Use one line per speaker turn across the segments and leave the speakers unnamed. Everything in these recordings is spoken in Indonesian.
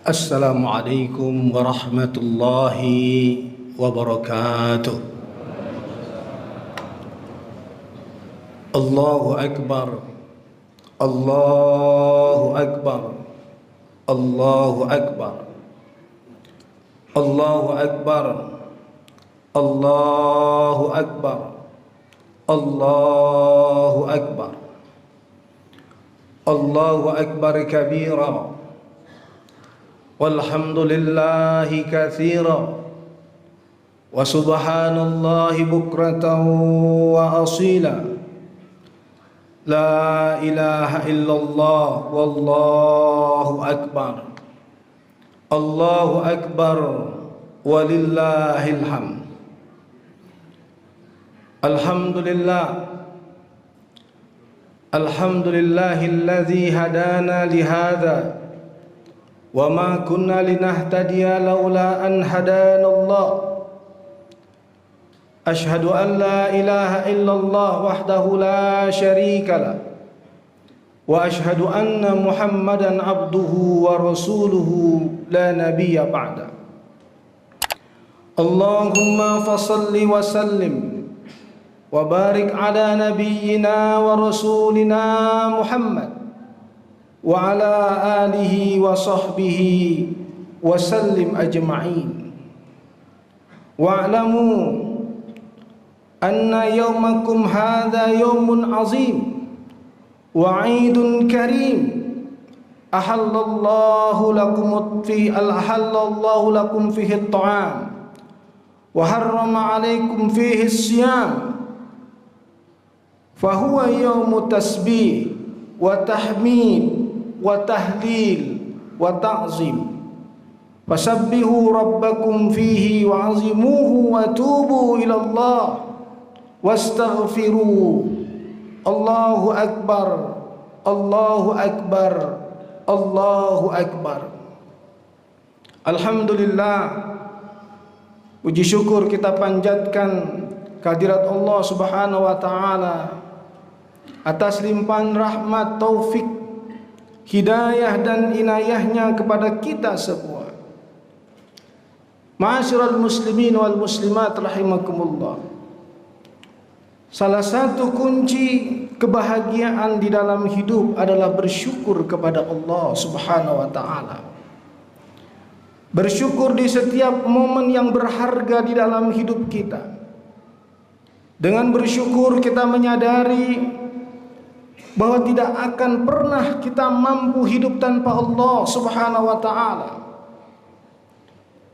Assalamualaikum warahmatullahi wabarakatuh. Allahu Akbar, Allahu Akbar, Allahu Akbar, Allahu Akbar, Allahu Akbar, Allahu Akbar, Allahu Akbar kabira. Walhamdulillahi katsira wa subhanallahi bukratan wa asila. La ilaha illallah wallahu akbar. Allahu akbar walillahil hamd. Alhamdulillah, alhamdulillahilladzi hadana lihadza wa ma kunna linahtadiya laula an hadanallah. Ashhadu an la ilaha illallah wahdahu la syarika lah wa ashhadu anna Muhammadan abduhu wa rasuluhu la nabiyya ba'da. Allahumma fasalli wa sallim wa barik ala nabiyyina wa rasulina Muhammad wa ala alihi wa sahbihi wa sallim ajma'in. Wa'lamu anna yawmakum hadha yawmun azim wa 'idun karim ahallallahu lakum fihi at-ta'am wa harrama 'alaykum fihi as-siyam fa huwa yawmu tasbih wa tahmid wa tahlil wa ta'zim. Fasabbihu rabbakum fihi wa azimuhu wa tubu ila Allah wastaghfiru. Allahu akbar, Allahu akbar, Allahu akbar. Alhamdulillah, puji syukur kita panjatkan kehadirat Allah Subhanahu wa taala atas limpahan rahmat, taufik, hidayah dan inayahnya kepada kita semua. Ma'asyiral muslimin wal muslimat rahimakumullah. Salah satu kunci kebahagiaan di dalam hidup adalah bersyukur kepada Allah Subhanahu wa taala. Bersyukur di setiap momen yang berharga di dalam hidup kita. Dengan bersyukur kita menyadari bahwa tidak akan pernah kita mampu hidup tanpa Allah Subhanahu wa taala.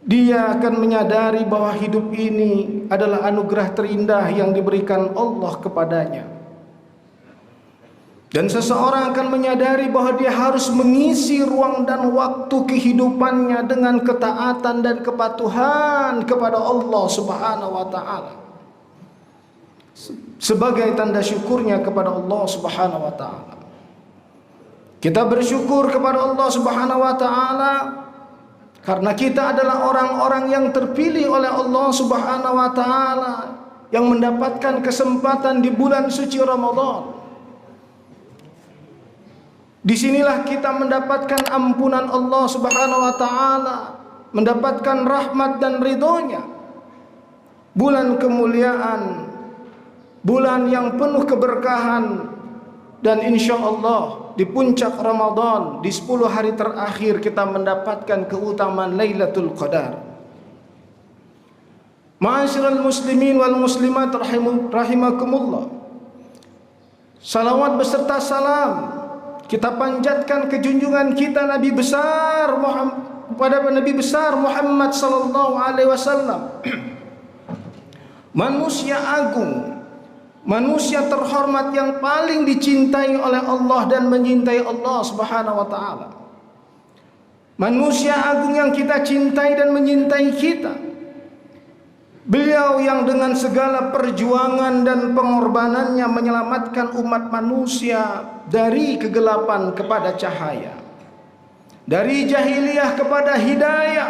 Dia akan menyadari bahwa hidup ini adalah anugerah terindah yang diberikan Allah kepadanya. Dan seseorang akan menyadari bahwa dia harus mengisi ruang dan waktu kehidupannya dengan ketaatan dan kepatuhan kepada Allah Subhanahu wa taala. Sebagai tanda syukurnya kepada Allah Subhanahu wa taala. Kita bersyukur kepada Allah Subhanahu wa taala karena kita adalah orang-orang yang terpilih oleh Allah Subhanahu wa taala yang mendapatkan kesempatan di bulan suci Ramadan. Disinilah kita mendapatkan ampunan Allah Subhanahu wa taala, mendapatkan rahmat dan ridhonya. Bulan kemuliaan, bulan yang penuh keberkahan, dan insya Allah di puncak Ramadan, di 10 hari terakhir kita mendapatkan keutamaan Lailatul Qadar. Ma'asyiral muslimin wal muslimat rahimakumullah. Salawat beserta salam kita panjatkan ke junjungan kita Nabi besar Muhammad, kepada Nabi besar Muhammad sallallahu alaihi wasallam. Manusia agung, manusia terhormat yang paling dicintai oleh Allah dan menyintai Allah Subhanahu wa taala. Manusia agung yang kita cintai dan menyintai kita. Beliau yang dengan segala perjuangan dan pengorbanannya menyelamatkan umat manusia dari kegelapan kepada cahaya, dari jahiliyah kepada hidayah,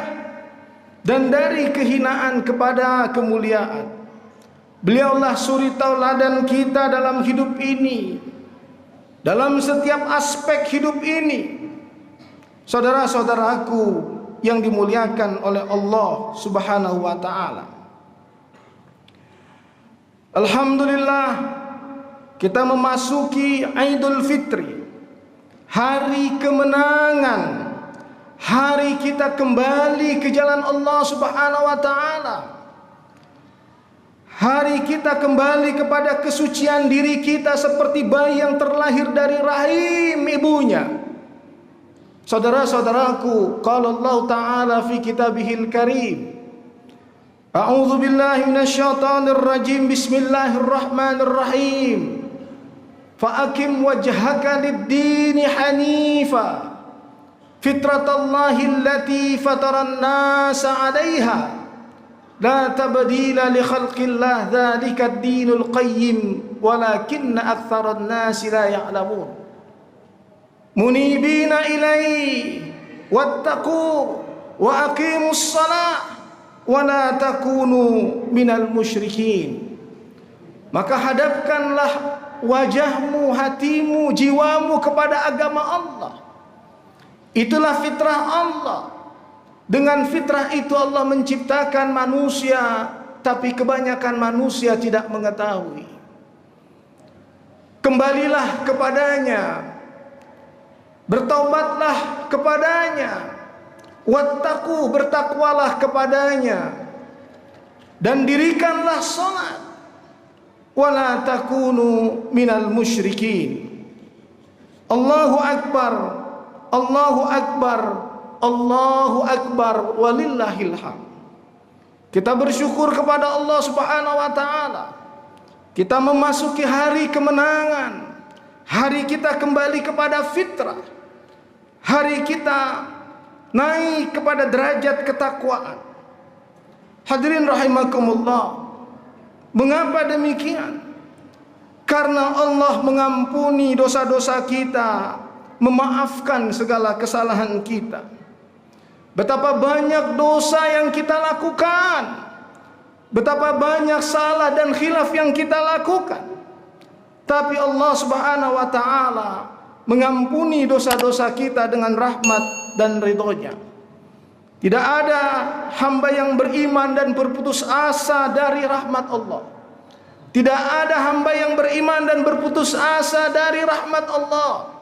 dan dari kehinaan kepada kemuliaan. Beliaulah suri tauladan kita dalam hidup ini, dalam setiap aspek hidup ini. Saudara-saudaraku, yang dimuliakan oleh Allah Subhanahu wa taala. Alhamdulillah, kita memasuki Idul Fitri, hari kemenangan, hari kita kembali ke jalan Allah Subhanahu wa taala. Hari kita kembali kepada kesucian diri kita seperti bayi yang terlahir dari rahim ibunya. Saudara-saudaraku, qala Allah Ta'ala fi kitabihil karim, a'udzu billahi minasyaitonir rajim, bismillahirrahmanirrahim, fa'akim wajhaka lid-dini hanifa fitratallahi allati fataran nasa 'alaiha la tabdila li khalqillah dzalika ad-dinul qayyim walakinna aktsaran nasi la ya'lamun munibina ilaihi wattaqu wa aqimus shalah wa la takunu minal musyrikin. Maka hadapkanlah wajahmu, hatimu, jiwamu kepada agama Allah. Itulah fitrah Allah. Dengan fitrah itu Allah menciptakan manusia, tapi kebanyakan manusia tidak mengetahui. Kembalilah kepadanya, bertaubatlah kepadanya, wattaqu, bertakwalah kepadanya, dan dirikanlah salat, wala takunu minal musyrikin. Allahu akbar, Allahu akbar, Allahu akbar, walillahil hamd. Kita bersyukur kepada Allah Subhanahu wa taala. Kita memasuki hari kemenangan. Hari kita kembali kepada fitrah. Hari kita naik kepada derajat ketakwaan. Hadirin rahimakumullah. Mengapa demikian? Karena Allah mengampuni dosa-dosa kita, memaafkan segala kesalahan kita. Betapa banyak dosa yang kita lakukan, betapa banyak salah dan khilaf yang kita lakukan, tapi Allah Subhanahu wa taala mengampuni dosa-dosa kita dengan rahmat dan ridhonya. Tidak ada hamba yang beriman dan berputus asa dari rahmat Allah. Tidak ada hamba yang beriman dan berputus asa dari rahmat Allah.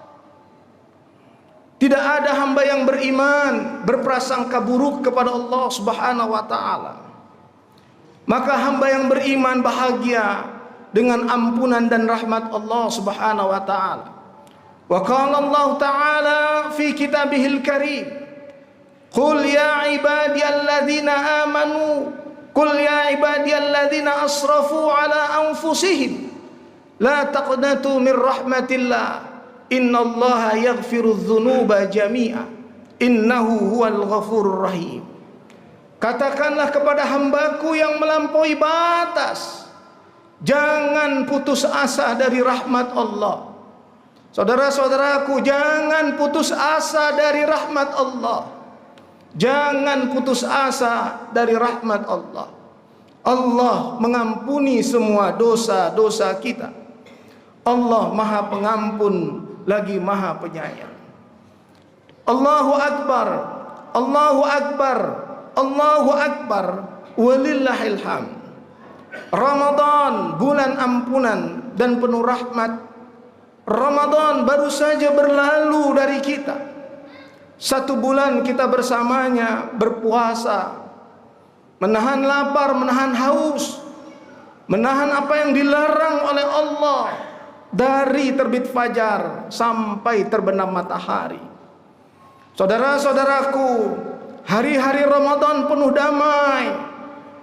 Tidak ada hamba yang beriman berprasangka buruk kepada Allah Subhanahu wa taala. Maka hamba yang beriman bahagia dengan ampunan dan rahmat Allah Subhanahu wa taala. Wa qala Allah Ta'ala fi kitabihil karim, qul ya ibadiyalladzina amanu, qul ya ibadiyalladzina asrafu ala anfusihim la taqnatu min rahmatillah innallaha yaghfirudz dzunuba jami'a innahu huwal ghafurur rahim. Katakanlah kepada hambaku yang melampaui batas, jangan putus asa dari rahmat Allah. Saudara-saudaraku, jangan putus asa dari rahmat Allah. Jangan putus asa dari rahmat Allah. Allah mengampuni semua dosa-dosa kita. Allah Maha Pengampun lagi Maha Penyayang. Allahu akbar, Allahu akbar, Allahu akbar, walillahil hamd. Ramadan, bulan ampunan dan penuh rahmat. Ramadan baru saja berlalu dari kita. 1 bulan kita bersamanya berpuasa, menahan lapar, menahan haus, menahan apa yang dilarang oleh Allah dari terbit fajar sampai terbenam matahari. Saudara-saudaraku, hari-hari Ramadan penuh damai,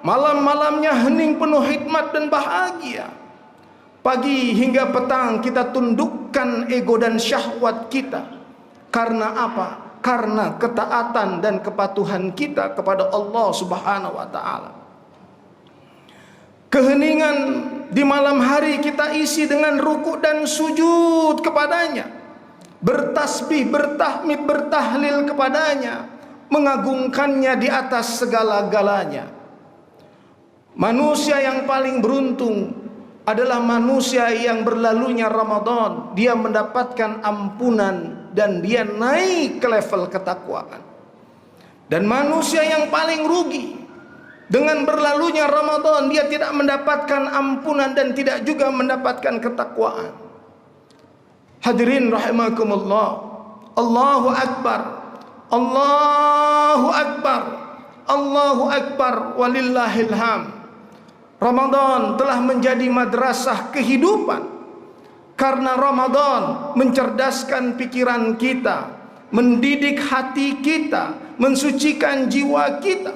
malam-malamnya hening penuh hikmat dan bahagia. Pagi hingga petang kita tundukkan ego dan syahwat kita. Karena apa? Karena ketaatan dan kepatuhan kita kepada Allah Subhanahu wa taala. Keheningan di malam hari kita isi dengan ruku dan sujud kepadanya, bertasbih, bertahmid, bertahlil kepadanya, mengagungkannya di atas segala-galanya. Manusia yang paling beruntung adalah manusia yang berlalunya Ramadan, dia mendapatkan ampunan dan dia naik ke level ketakwaan. Dan manusia yang paling rugi dengan berlalunya Ramadan, dia tidak mendapatkan ampunan dan tidak juga mendapatkan ketakwaan. Hadirin rahimakumullah, Allahu Akbar, Allahu Akbar, Allahu Akbar, walillahil hamd. Ramadan telah menjadi madrasah kehidupan, karena Ramadan mencerdaskan pikiran kita, mendidik hati kita, mensucikan jiwa kita.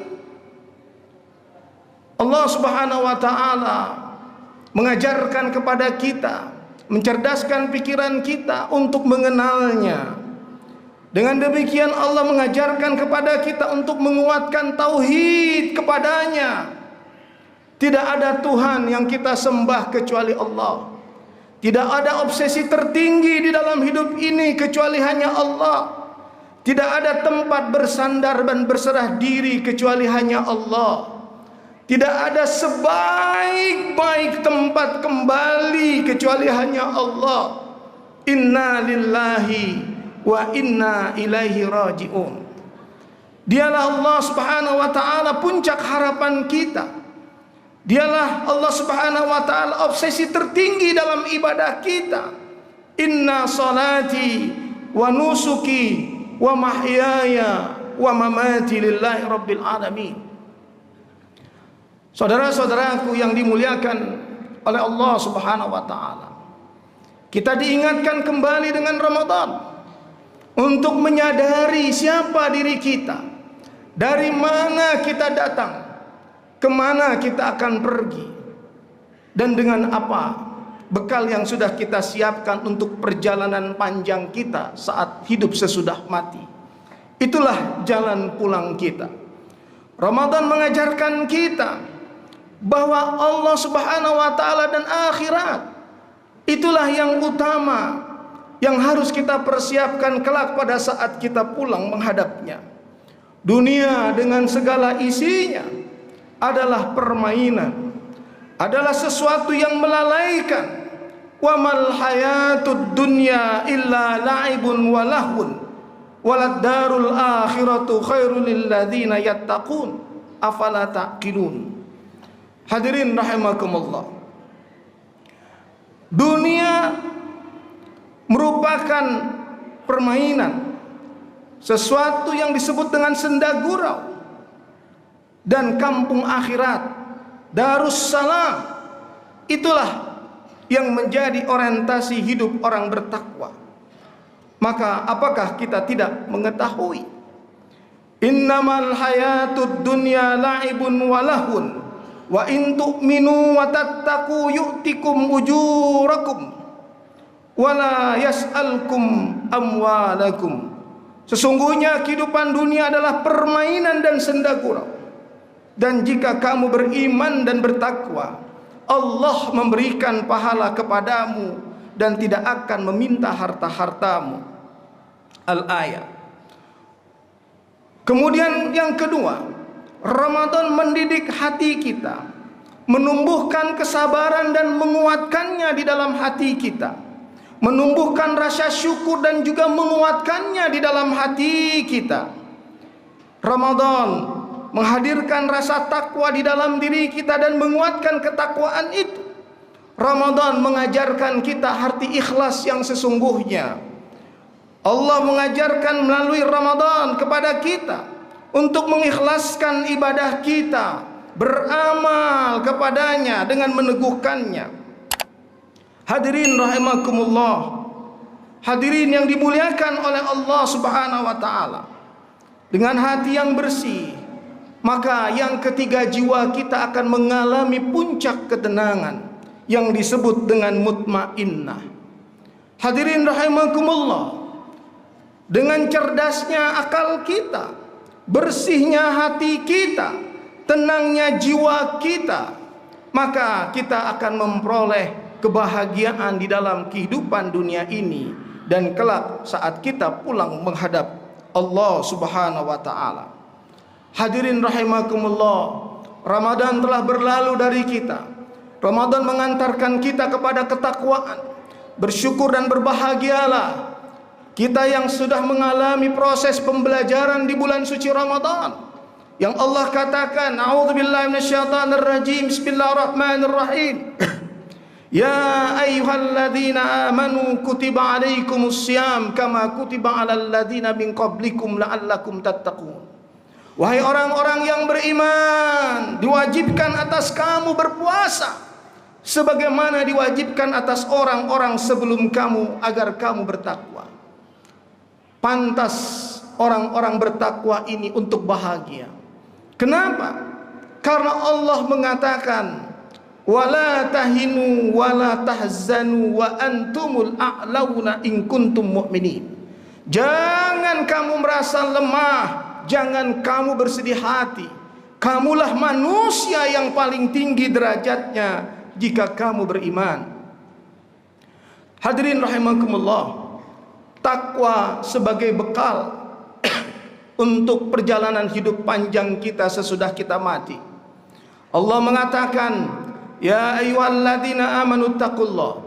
Allah Subhanahu wa taala mengajarkan kepada kita, mencerdaskan pikiran kita untuk mengenalnya. Dengan demikian Allah mengajarkan kepada kita untuk menguatkan tauhid kepadanya. Tidak ada Tuhan yang kita sembah kecuali Allah. Tidak ada obsesi tertinggi di dalam hidup ini kecuali hanya Allah. Tidak ada tempat bersandar dan berserah diri kecuali hanya Allah. Tidak ada sebaik-baik tempat kembali kecuali hanya Allah. Inna lillahi wa inna ilaihi raji'un. Dialah Allah Subhanahu wa taala puncak harapan kita. Dialah Allah Subhanahu wa taala obsesi tertinggi dalam ibadah kita. Inna salati wa nusuki wa mahyaya wa mamati lillahi rabbil alamin. Saudara-saudaraku yang dimuliakan oleh Allah Subhanahu wa taala, kita diingatkan kembali dengan Ramadan untuk menyadari siapa diri kita, dari mana kita datang, kemana kita akan pergi, dan dengan apa bekal yang sudah kita siapkan untuk perjalanan panjang kita saat hidup sesudah mati. Itulah jalan pulang kita. Ramadan mengajarkan kita bahwa Allah Subhanahu wa taala dan akhirat itulah yang utama, yang harus kita persiapkan kelak pada saat kita pulang menghadapnya. Dunia dengan segala isinya adalah permainan, adalah sesuatu yang melalaikan. Wa mal hayatud dunya illa la'ibun wa lahun walad darul akhiratu khairul lil ladzina yattaqun afala taqilun. Hadirin rahimakumullah, dunia merupakan permainan, sesuatu yang disebut dengan senda gurau, dan kampung akhirat, Darussalam, itulah yang menjadi orientasi hidup orang bertakwa. Maka apakah kita tidak mengetahui innamal hayatud dunya la'ibun wa lahun wa in tu'minu wa tattaqu yu'tikum ujurakum wala yas'alkum amwalakum. Sesungguhnya kehidupan dunia adalah permainan dan senda gurau, dan jika kamu beriman dan bertakwa, Allah memberikan pahala kepadamu dan tidak akan meminta harta-hartamu. Al-ayat. Kemudian yang kedua, Ramadan mendidik hati kita, menumbuhkan kesabaran dan menguatkannya di dalam hati kita, menumbuhkan rasa syukur dan juga menguatkannya di dalam hati kita. Ramadan menghadirkan rasa takwa di dalam diri kita dan menguatkan ketakwaan itu. Ramadan mengajarkan kita arti ikhlas yang sesungguhnya. Allah mengajarkan melalui Ramadan kepada kita untuk mengikhlaskan ibadah kita, beramal kepadanya dengan meneguhkannya. Hadirin rahimakumullah, hadirin yang dimuliakan oleh Allah Subhanahu wa taala. Dengan hati yang bersih, maka yang ketiga, jiwa kita akan mengalami puncak ketenangan yang disebut dengan mutmainnah. Hadirin rahimakumullah, dengan cerdasnya akal kita, bersihnya hati kita, tenangnya jiwa kita, maka kita akan memperoleh kebahagiaan di dalam kehidupan dunia ini dan kelak saat kita pulang menghadap Allah Subhanahu wa taala. Hadirin rahimakumullah, Ramadan telah berlalu dari kita. Ramadan mengantarkan kita kepada ketakwaan. Bersyukur dan berbahagialah kita yang sudah mengalami proses pembelajaran di bulan suci Ramadan, yang Allah katakan, a'udzubillahi minasyaitonirrajim, bismillahirrahmanirrahim. Ya ayyuhalladzina amanu kutiba alaikumussyam kama kutiba alal ladzina min qablikum la'allakum tattaqun. Wahai orang-orang yang beriman, diwajibkan atas kamu berpuasa sebagaimana diwajibkan atas orang-orang sebelum kamu agar kamu bertakwa. Pantas orang-orang bertakwa ini untuk bahagia. Kenapa? Karena Allah mengatakan, wala tahinu wala tahzanu wa antumul a'launa in kuntum mu'minin. Jangan kamu merasa lemah, jangan kamu bersedih hati. Kamulah manusia yang paling tinggi derajatnya jika kamu beriman. Hadirin rahimakumullah, takwa sebagai bekal untuk perjalanan hidup panjang kita sesudah kita mati. Allah mengatakan, ya ayyuhalladzina amanu taqullah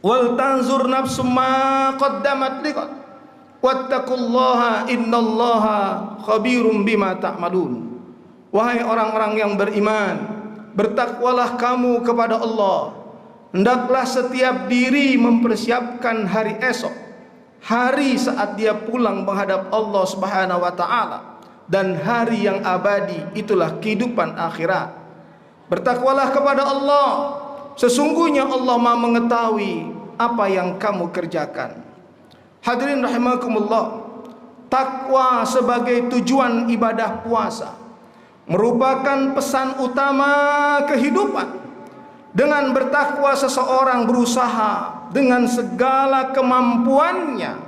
wal tanzur nafsum ma qaddamat liqad wattaqullaha innallaha khabirum bima ta'malun. Wahai orang-orang yang beriman, bertakwalah kamu kepada Allah. Hendaklah setiap diri mempersiapkan hari esok, hari saat dia pulang menghadap Allah Subhanahu wa taala, dan hari yang abadi, itulah kehidupan akhirat. Bertakwalah kepada Allah, sesungguhnya Allah Maha mengetahui apa yang kamu kerjakan. Hadirin rahimakumullah, takwa sebagai tujuan ibadah puasa merupakan pesan utama kehidupan. Dengan bertakwa seseorang berusaha dengan segala kemampuannya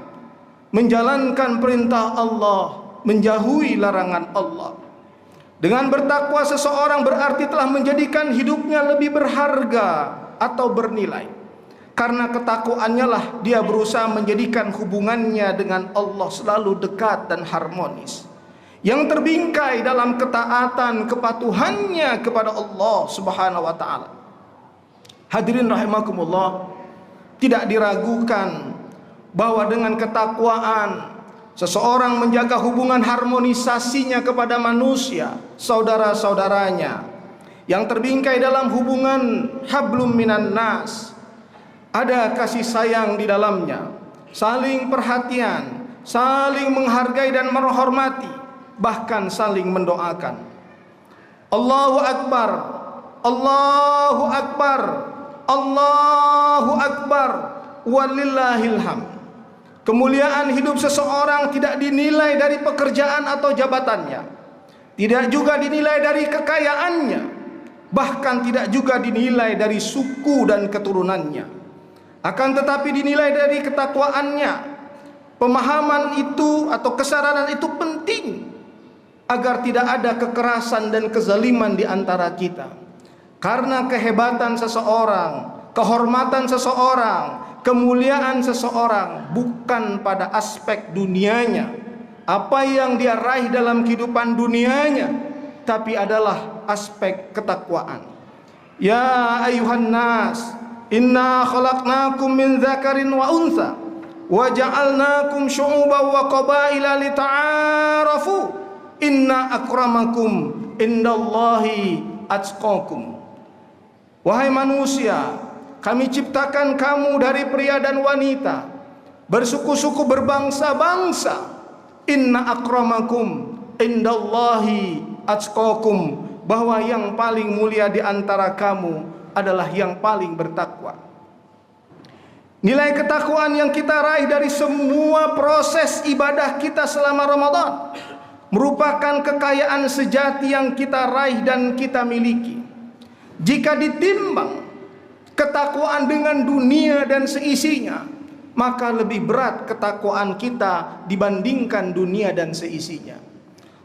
menjalankan perintah Allah, menjauhi larangan Allah. Dengan bertakwa seseorang berarti telah menjadikan hidupnya lebih berharga atau bernilai. Karena ketakwaannya lah dia berusaha menjadikan hubungannya dengan Allah selalu dekat dan harmonis, yang terbingkai dalam ketaatan kepatuhannya kepada Allah Subhanahu wa taala. Hadirin rahimakumullah, tidak diragukan bahwa dengan ketakwaan seseorang menjaga hubungan harmonisasinya kepada manusia, saudara-saudaranya, yang terbingkai dalam hubungan hablum minan nas. Ada kasih sayang di dalamnya, saling perhatian, saling menghargai dan menghormati, bahkan saling mendoakan. Allahu Akbar, Allahu Akbar, Allahu Akbar, walillahil hamd. Kemuliaan hidup seseorang tidak dinilai dari pekerjaan atau jabatannya, tidak juga dinilai dari kekayaannya, bahkan tidak juga dinilai dari suku dan keturunannya. Akan tetapi dinilai dari ketakwaannya. Pemahaman itu atau kesadaran itu penting agar tidak ada kekerasan dan kezaliman di antara kita. Karena kehebatan seseorang, kehormatan seseorang, kemuliaan seseorang bukan pada aspek dunianya, apa yang dia raih dalam kehidupan dunianya, tapi adalah aspek ketakwaan. Ya ayuhan nas, inna khalaqnakum min dzakarin wa untha wa ja'alnakum syu'uban wa qabaila lita'arafu inna akramakum indallahi atqakum. Wahai manusia, kami ciptakan kamu dari pria dan wanita, bersuku-suku, berbangsa-bangsa. Inna akramakum indallahi atqakum, bahwa yang paling mulia di antara kamu adalah yang paling bertakwa. Nilai ketakwaan yang kita raih dari semua proses ibadah kita selama Ramadan merupakan kekayaan sejati yang kita raih dan kita miliki. Jika ditimbang ketakwaan dengan dunia dan seisinya, maka lebih berat ketakwaan kita dibandingkan dunia dan seisinya.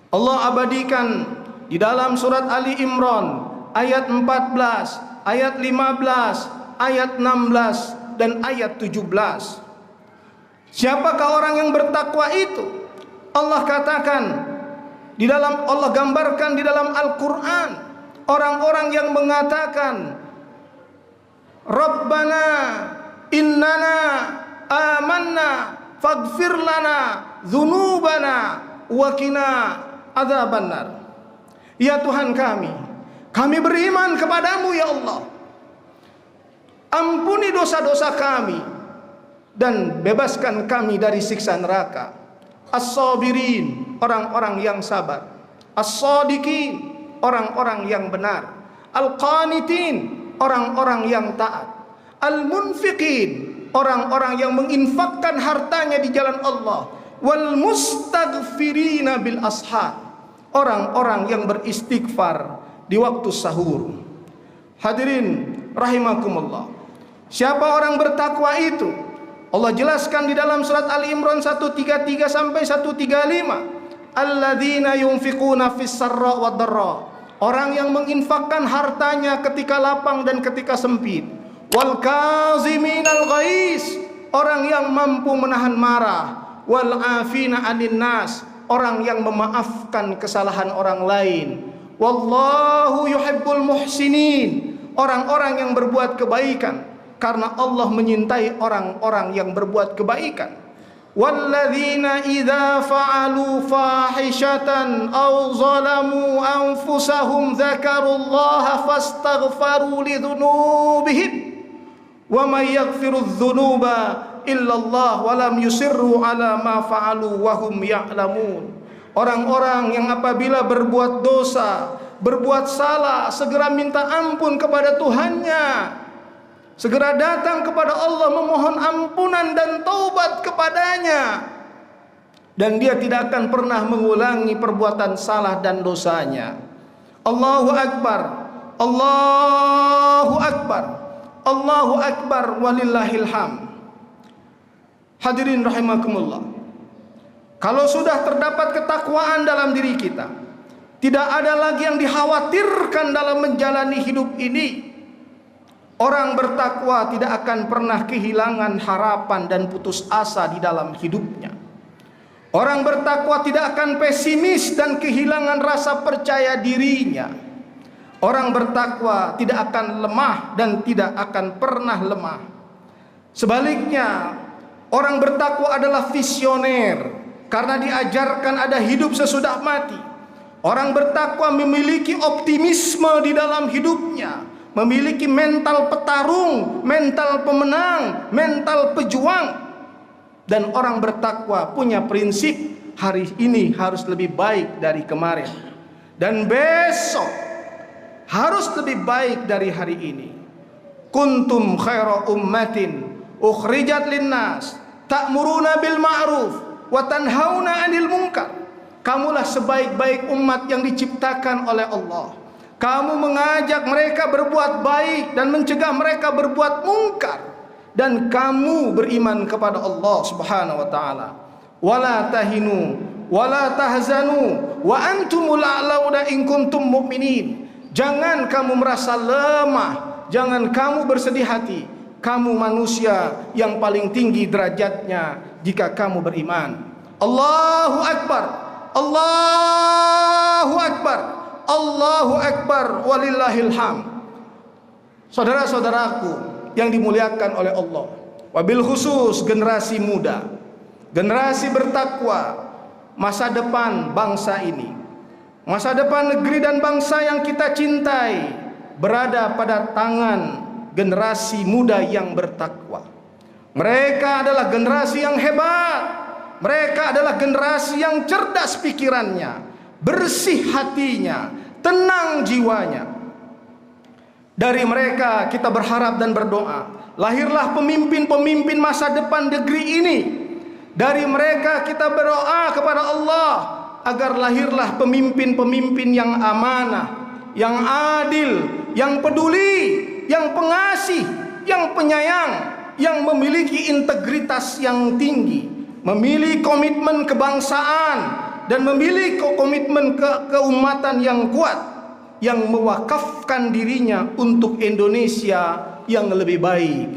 Allah abadikan di dalam surat Ali Imran ayat 14, ayat 15, ayat 16 dan ayat 17. Siapakah orang yang bertakwa itu? Allah katakan di dalam, Allah gambarkan di dalam Al-Qur'an orang-orang yang mengatakan, Rabbana innana amanna faghfir lana dzunubana wa qina adzabannar. Ya Tuhan kami beriman kepadamu ya Allah. Ampuni dosa-dosa kami dan bebaskan kami dari siksa neraka. As-sabirin, orang-orang yang sabar. As-sadiqin, orang-orang yang benar. Al-qanitin, orang-orang yang taat. Al-munfiqin, orang-orang yang menginfakkan hartanya di jalan Allah. Wal mustaghfirina bil ashar, orang-orang yang beristighfar di waktu sahur. Hadirin rahimakumullah, siapa orang bertakwa itu? Allah jelaskan di dalam surat Ali Imran 133 sampai 135. Alladzina yunfiquna fis sarra wad dharra, orang yang menginfakkan hartanya ketika lapang dan ketika sempit. Wal kaziminal ghais, orang yang mampu menahan marah. Wal afina 'anil nas, orang yang memaafkan kesalahan orang lain. Wallahu yuhibbul muhsinin, orang-orang yang berbuat kebaikan, karena Allah menyintai orang-orang yang berbuat kebaikan. Walladzina idza fa'alu fahishatan aw zalamu anfusahum dzakarullaha fastaghfaru lidzunubihim wa may yaghfirudz dzunuba illallah wa lam yusirru ala ma fa'alu wa hum ya'lamun. Orang-orang yang apabila berbuat dosa, berbuat salah, segera minta ampun kepada Tuhannya, segera datang kepada Allah memohon ampunan dan taubat kepadanya, dan dia tidak akan pernah mengulangi perbuatan salah dan dosanya. Allahu Akbar, Allahu Akbar, Allahu Akbar, walillahil hamd. Hadirin rahimakumullah, kalau sudah terdapat ketakwaan dalam diri kita, tidak ada lagi yang dikhawatirkan dalam menjalani hidup ini. Orang bertakwa tidak akan pernah kehilangan harapan dan putus asa di dalam hidupnya. Orang bertakwa tidak akan pesimis dan kehilangan rasa percaya dirinya. Orang bertakwa tidak akan lemah dan tidak akan pernah lemah. Sebaliknya, orang bertakwa adalah visioner, karena diajarkan ada hidup sesudah mati. Orang bertakwa memiliki optimisme di dalam hidupnya, memiliki mental petarung, mental pemenang, mental pejuang. Dan orang bertakwa punya prinsip, hari ini harus lebih baik dari kemarin, dan besok harus lebih baik dari hari ini. Kuntum khaira ummatin ukhrijat linnas ta'muruna bil ma'ruf wa tanhauna 'anil munkar. Kamulah sebaik-baik umat yang diciptakan oleh Allah. Kamu mengajak mereka berbuat baik dan mencegah mereka berbuat mungkar, dan kamu beriman kepada Allah Subhanahu wa taala. Wala tahinu wala tahzanu wa antumul a'launa in kuntum mu'minin. Jangan kamu merasa lemah, jangan kamu bersedih hati. Kamu manusia yang paling tinggi derajatnya jika kamu beriman. Allahu Akbar, Allahu Akbar, Allahu Akbar, walillahil hamd. Saudara-saudaraku yang dimuliakan oleh Allah, wabil khusus generasi muda, generasi bertakwa, masa depan bangsa ini, masa depan negeri dan bangsa yang kita cintai berada pada tangan generasi muda yang bertakwa. Mereka adalah generasi yang hebat. Mereka adalah generasi yang cerdas pikirannya, bersih hatinya, tenang jiwanya. Dari mereka kita berharap dan berdoa, lahirlah pemimpin-pemimpin masa depan negeri ini. Dari mereka kita berdoa kepada Allah agar lahirlah pemimpin-pemimpin yang amanah, yang adil, yang peduli, yang pengasih, yang penyayang, yang memiliki integritas yang tinggi, memiliki komitmen kebangsaan, dan memiliki komitmen keumatan yang kuat, yang mewakafkan dirinya untuk Indonesia yang lebih baik.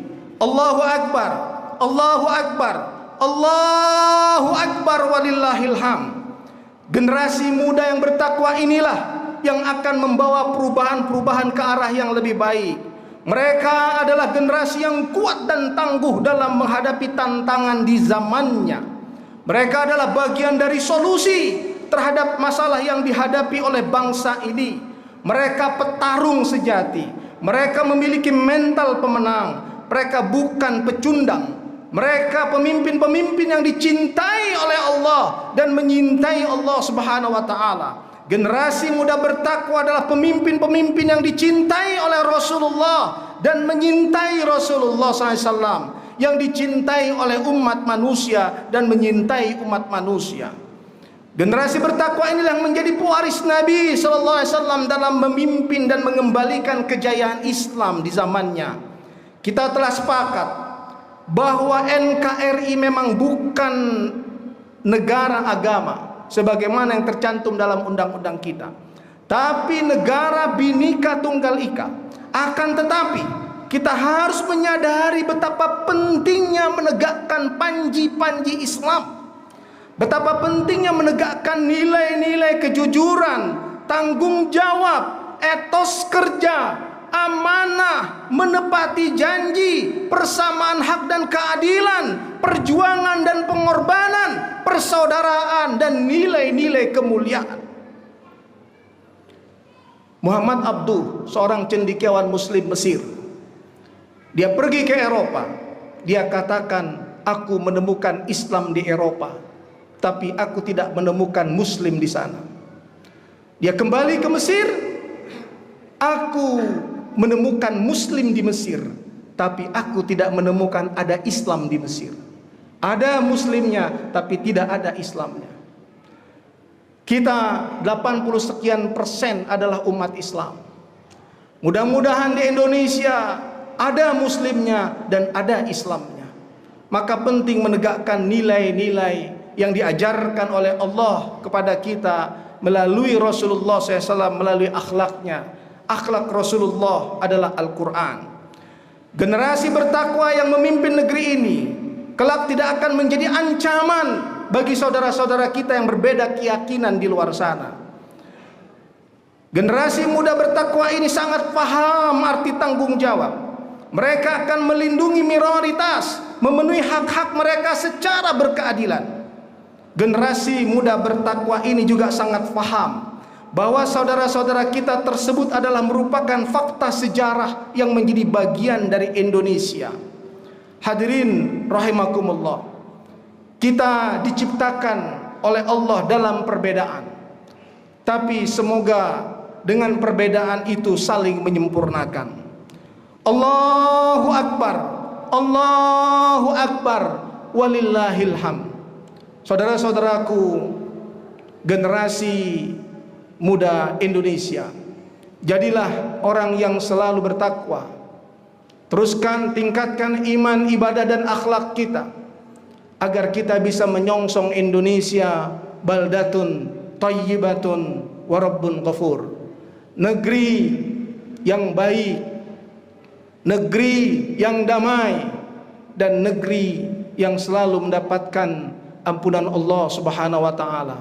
Allahu Akbar, Allahu Akbar, Allahu Akbar, walillahil hamd. Generasi muda yang bertakwa inilah yang akan membawa perubahan-perubahan ke arah yang lebih baik. Mereka adalah generasi yang kuat dan tangguh dalam menghadapi tantangan di zamannya. Mereka adalah bagian dari solusi terhadap masalah yang dihadapi oleh bangsa ini. Mereka petarung sejati. Mereka memiliki mental pemenang. Mereka bukan pecundang. Mereka pemimpin-pemimpin yang dicintai oleh Allah dan menyintai Allah Subhanahu wa taala. Generasi muda bertakwa adalah pemimpin-pemimpin yang dicintai oleh Rasulullah dan menyintai Rasulullah SAW, yang dicintai oleh umat manusia dan menyintai umat manusia. Generasi bertakwa inilah yang menjadi pewaris Nabi SAW dalam memimpin dan mengembalikan kejayaan Islam di zamannya. Kita telah sepakat bahwa NKRI memang bukan negara agama sebagaimana yang tercantum dalam undang-undang kita, tapi negara Bhinneka Tunggal Ika. Akan tetapi kita harus menyadari betapa pentingnya menegakkan panji-panji Islam, betapa pentingnya menegakkan nilai-nilai kejujuran, tanggung jawab, etos kerja, amanah, menepati janji, persamaan hak dan keadilan, perjuangan dan pengorbanan, persaudaraan dan nilai-nilai kemuliaan. Muhammad Abduh, seorang cendekiawan muslim Mesir, dia pergi ke Eropa. Dia katakan, aku menemukan Islam di Eropa, tapi aku tidak menemukan muslim di sana. Dia kembali ke Mesir, aku menemukan muslim di Mesir, tapi aku tidak menemukan ada Islam di Mesir. Ada muslimnya, tapi tidak ada Islamnya. Kita 80 sekian persen adalah umat Islam. Mudah-mudahan di Indonesia ada muslimnya dan ada Islamnya. Maka penting menegakkan nilai-nilai yang diajarkan oleh Allah kepada kita melalui Rasulullah SAW, melalui akhlaknya. Akhlak Rasulullah adalah Al-Quran. Generasi bertakwa yang memimpin negeri ini kelak tidak akan menjadi ancaman bagi saudara-saudara kita yang berbeda keyakinan di luar sana. Generasi muda bertakwa ini sangat paham arti tanggung jawab. Mereka akan melindungi minoritas, memenuhi hak-hak mereka secara berkeadilan. Generasi muda bertakwa ini juga sangat paham bahwa saudara-saudara kita tersebut adalah merupakan fakta sejarah yang menjadi bagian dari Indonesia. Hadirin rahimakumullah, kita diciptakan oleh Allah dalam perbedaan, tapi semoga dengan perbedaan itu saling menyempurnakan. Allahu Akbar, Allahu Akbar, walillahil hamd. Saudara-saudaraku, generasi muda Indonesia, jadilah orang yang selalu bertakwa. Teruskan tingkatkan iman, ibadah dan akhlak kita agar kita bisa menyongsong Indonesia baldatun thayyibatun wa rabbun ghafur. Negeri yang baik, negeri yang damai, dan negeri yang selalu mendapatkan ampunan Allah Subhanahu wa taala.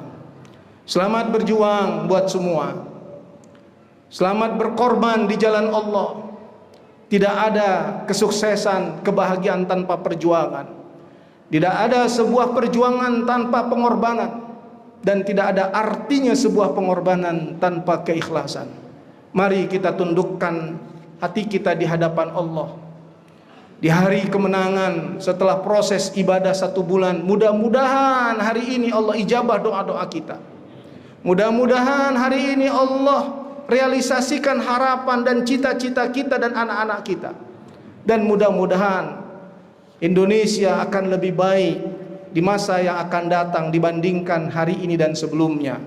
Selamat berjuang buat semua. Selamat berkorban di jalan Allah. Tidak ada kesuksesan, kebahagiaan tanpa perjuangan. Tidak ada sebuah perjuangan tanpa pengorbanan, dan tidak ada artinya sebuah pengorbanan tanpa keikhlasan. Mari kita tundukkan hati kita di hadapan Allah di hari kemenangan setelah proses ibadah 1 bulan. Mudah-mudahan hari ini Allah ijabah doa-doa kita. Mudah-mudahan hari ini Allah realisasikan harapan dan cita-cita kita dan anak-anak kita. Dan mudah-mudahan Indonesia akan lebih baik di masa yang akan datang dibandingkan hari ini dan sebelumnya.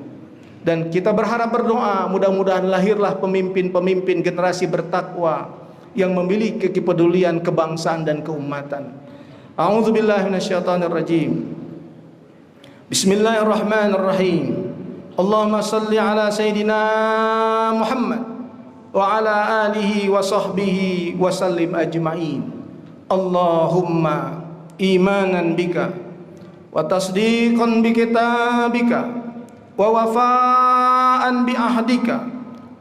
Dan kita berharap berdoa, mudah-mudahan lahirlah pemimpin-pemimpin generasi bertakwa yang memiliki kepedulian kebangsaan dan keumatan. A'udzubillahi minasyaitonirrajim. Bismillahirrahmanirrahim. Allahumma salli ala Sayyidina Muhammad wa ala alihi wa sahbihi wa sallim ajma'in. Allahumma imanan bika wa tasdiqan bi kitabika wa wafa'an bi ahdika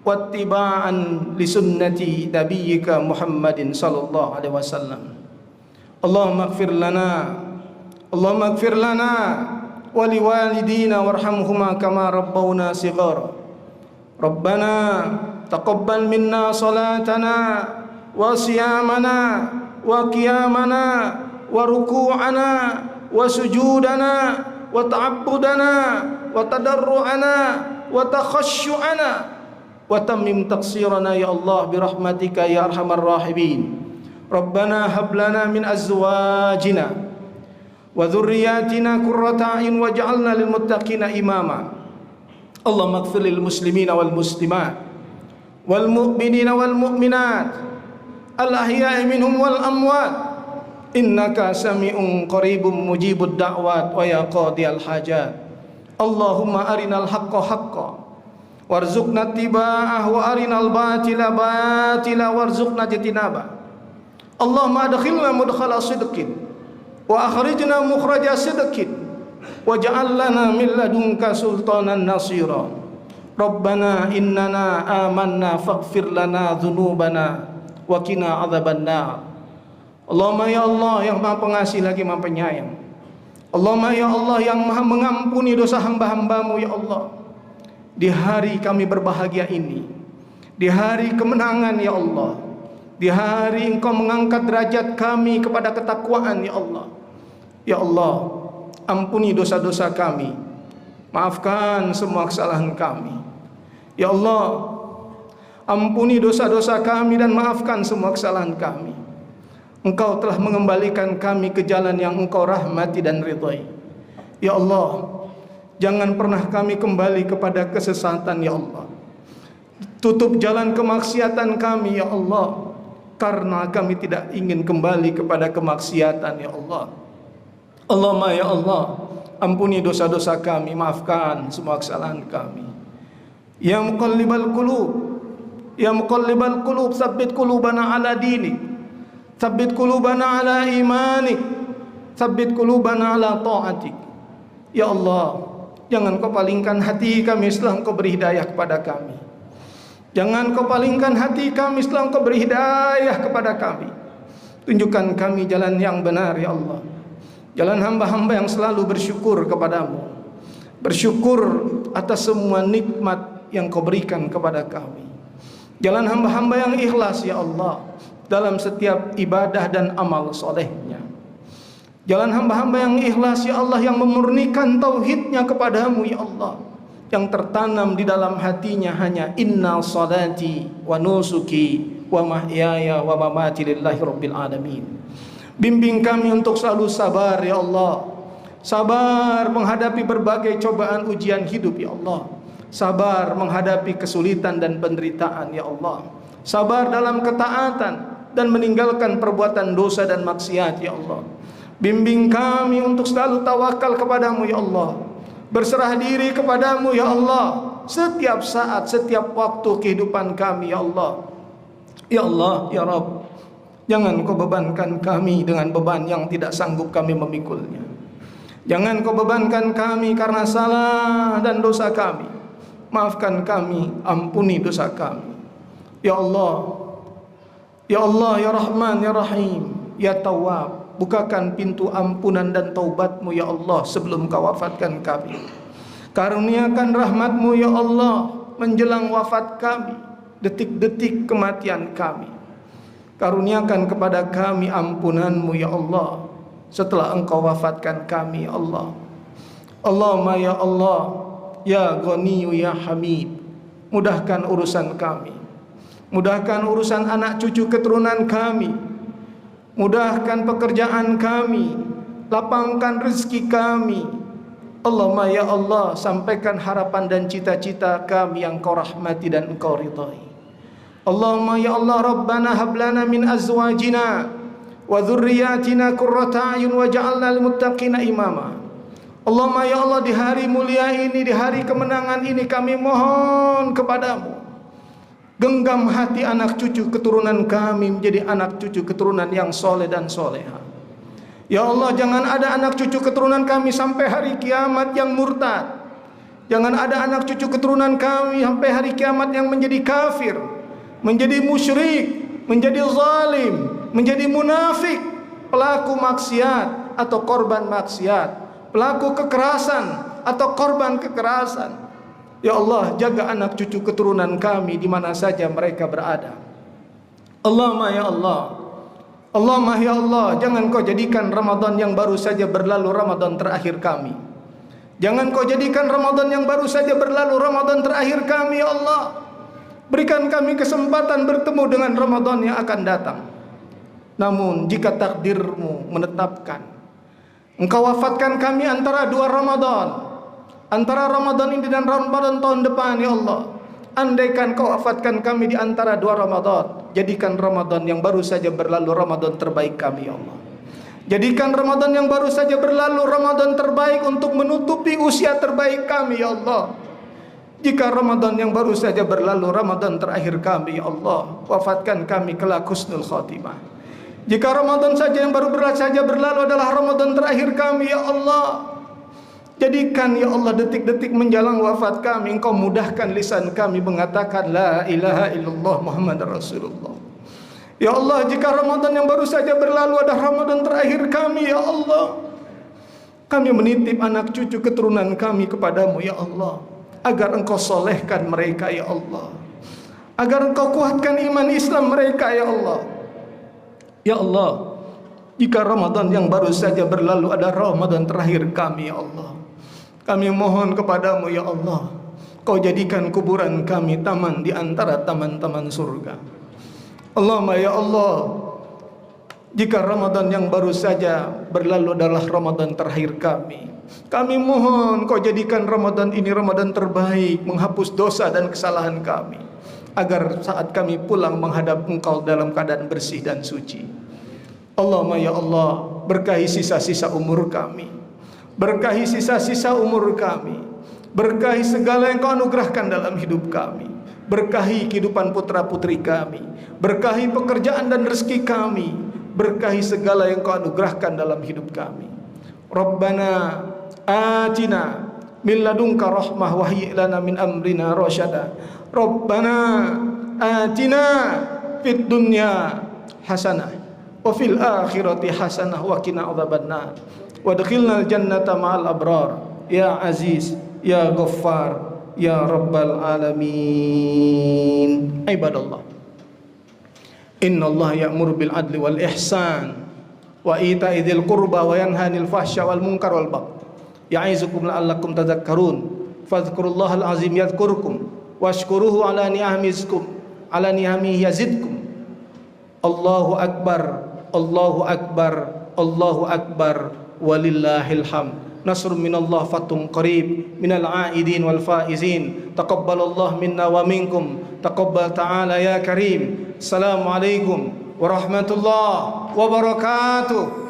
wattiba'an li sunnati nabiyyika Muhammadin sallallahu alaihi wasallam. Allahumma ighfir lana wa liwalidina warhamhuma kama rabbawna shighara. Rabbana taqabbal minna salatana wa siyamana wa qiyamana wa ruku'ana wa sujudana wa ta'abbudana wa tadarru'ana wa takhashu'ana wa tammim taqsirana ya Allah birahmatika ya arhamar rahimin. Rabbana hab lana min azwajina wa dhurriyyatina qurrata a'yun waj'alna lil muttaqina imama. Allahumma ighfir lil muslimina wal muslimat wal mu'minina wal mu'minat al ahya'i minhum wal amwat innaka sami'un qaribun mujibud da'wat wa ya qadiyal hajat. Allahumma arinal haqqa haqqan warzuqna ittiba'ah wa arinal batila batila warzuqna ijtinabah. Allahumma adkhilna mudkhala sidqin wa akhrijna mukhraja sidqin waj'al lana min ladunka sultanan nasira. Rabbana innana amanna faghfir lana dhunubana wa qina adzabannar. Allahumma ya Allah yang Maha Pengasih lagi Maha Penyayang. Allahumma ya Allah yang Maha mengampuni dosa hamba-hambamu ya Allah. Di hari kami berbahagia ini, di hari kemenangan ya Allah, di hari Engkau mengangkat derajat kami kepada ketakwaan ya Allah. Ya Allah, ampuni dosa-dosa kami, maafkan semua kesalahan kami. Ya Allah, ampuni dosa-dosa kami dan maafkan semua kesalahan kami. Engkau telah mengembalikan kami ke jalan yang Engkau rahmati dan ridhai. Ya Allah, jangan pernah kami kembali kepada kesesatan ya Allah. Tutup jalan kemaksiatan kami ya Allah, karena kami tidak ingin kembali kepada kemaksiatan ya Allah. Allahumma ya Allah, ampuni dosa-dosa kami, maafkan semua kesalahan kami. Ya muqallibal qulub, ya muqallibal qulub, tsabbit qulubana ala dinik, tsabbit qulubana ala imanik, tsabbit qulubana ala ta'atik. Ya Allah, jangan Kau palingkan hati kami setelah Engkau beri hidayah kepada kami. Jangan Kau palingkan hati kami setelah Engkau beri hidayah kepada kami. Tunjukkan kami jalan yang benar ya Allah. Jalan hamba-hamba yang selalu bersyukur kepadamu, bersyukur atas semua nikmat yang Kau berikan kepada kami. Jalan hamba-hamba yang ikhlas ya Allah dalam setiap ibadah dan amal solehnya. Jalan hamba-hamba yang ikhlas ya Allah, yang memurnikan tauhidnya kepadamu ya Allah, yang tertanam di dalam hatinya hanya inna salati wa nusuki wa mahyaya wa mamati lillahi rabbil alamin. Bimbing kami untuk selalu sabar ya Allah, sabar menghadapi berbagai cobaan ujian hidup ya Allah, sabar menghadapi kesulitan dan penderitaan ya Allah, sabar dalam ketaatan dan meninggalkan perbuatan dosa dan maksiat ya Allah. Bimbing kami untuk selalu tawakal kepadamu ya Allah, berserah diri kepadamu ya Allah setiap saat, setiap waktu kehidupan kami ya Allah. Ya Allah ya Rabb, jangan Kau bebankan kami dengan beban yang tidak sanggup kami memikulnya. Jangan Kau bebankan kami karena salah dan dosa kami. Maafkan kami, ampuni dosa kami. Ya Allah, ya Allah, ya Rahman, ya Rahim, ya Tawwab, bukakan pintu ampunan dan taubat-Mu ya Allah sebelum Kau wafatkan kami. Karuniakan rahmat-Mu ya Allah menjelang wafat kami, detik-detik kematian kami. Karuniakan kepada kami ampunan-Mu ya Allah setelah Engkau wafatkan kami ya Allah. Allahumma ya Allah, ya Ghaniyu ya Hamid, mudahkan urusan kami, mudahkan urusan anak cucu keturunan kami, mudahkan pekerjaan kami, lapangkan rezeki kami. Allahumma ya Allah, sampaikan harapan dan cita-cita kami yang Kau rahmati dan Engkau ridhai. Allahumma ya Allah, Rabbana hab lana min azwajina wa dhurriyyatina qurrata a'yun waj'alna lil muttaqina imama. Allahumma ya Allah, di hari mulia ini, di hari kemenangan ini kami mohon kepadamu, genggam hati anak cucu keturunan kami menjadi anak cucu keturunan yang soleh dan soleha. Ya Allah, jangan ada anak cucu keturunan kami sampai hari kiamat yang murtad, Jangan ada anak cucu keturunan kami sampai hari kiamat yang menjadi kafir, menjadi musyrik, menjadi zalim, menjadi munafik, pelaku maksiat atau korban maksiat, pelaku kekerasan atau korban kekerasan. Ya Allah, jaga anak cucu keturunan kami di mana saja mereka berada. Allahumma ya Allah, Allahumma ya Allah, jangan kau jadikan Ramadan yang baru saja berlalu Ramadan terakhir kami. Jangan kau jadikan Ramadan yang baru saja berlalu Ramadan terakhir kami, ya Allah. Berikan kami kesempatan bertemu dengan Ramadan yang akan datang. Namun jika takdirmu menetapkan Engkau wafatkan kami antara dua Ramadan, antara Ramadan ini dan Ramadan tahun depan, ya Allah, andaikan kau wafatkan kami di antara dua Ramadan, jadikan Ramadan yang baru saja berlalu Ramadan terbaik kami, ya Allah. Jadikan Ramadan yang baru saja berlalu Ramadan terbaik untuk menutupi usia terbaik kami, ya Allah. Jika Ramadan yang baru saja berlalu Ramadan terakhir kami, ya Allah, wafatkan kami kelak husnul khatimah. Jika Ramadan saja yang baru saja berlalu adalah Ramadan terakhir kami, ya Allah, jadikan ya Allah detik-detik menjelang wafat kami Engkau mudahkan lisan kami mengatakan la ilaha illallah Muhammad Rasulullah. Ya Allah, jika Ramadan yang baru saja berlalu adalah Ramadan terakhir kami, ya Allah, kami menitip anak cucu keturunan kami kepadamu, ya Allah, agar Engkau solehkan mereka, ya Allah, agar Engkau kuatkan iman Islam mereka, ya Allah. Ya Allah, jika Ramadan yang baru saja berlalu adalah Ramadan terakhir kami, ya Allah, kami mohon kepadamu, ya Allah, Kau jadikan kuburan kami taman di antara taman-taman surga. Allahumma ya Allah, jika Ramadan yang baru saja berlalu adalah Ramadan terakhir kami mohon Kau jadikan Ramadan ini Ramadan terbaik, menghapus dosa dan kesalahan kami, agar saat kami pulang menghadap Engkau dalam keadaan bersih dan suci. Allahumma ya Allah, berkahi sisa-sisa umur kami, berkahi sisa-sisa umur kami, berkahi segala yang Kau anugerahkan dalam hidup kami, berkahi kehidupan putra-putri kami, berkahi pekerjaan dan rezeki kami, berkahi segala yang Kau anugerahkan dalam hidup kami. Rabbana atina min ladunka rahmah wa hayyi' lana min amrina rasyada. Rabbana atina fid dunya hasanah wa fil akhirati hasanah wa qina adzabannar wa adkhilnal jannata ma'al abrar ya aziz ya ghaffar ya rabbal alamin. Ibadallah, innallaha ya'muru bil adli wal ihsan wa ita'i dzil qurba wa yanha 'anil fahsya wal munkar wal baghi ya'izukum la'allakum tadhakkarun. Fadhkurullahal azim yadhkurkum washkuruhu ala ni'amihi yazidkum. Allahu akbar, Allahu akbar, Allahu akbar, walillahil hamd. Nasrun minallah fathun qarib minal aidin wal faizin. Taqabbalallah minna wa minkum. Taqabbal ta'ala ya karim. Assalamualaikum warahmatullahi wabarakatuh.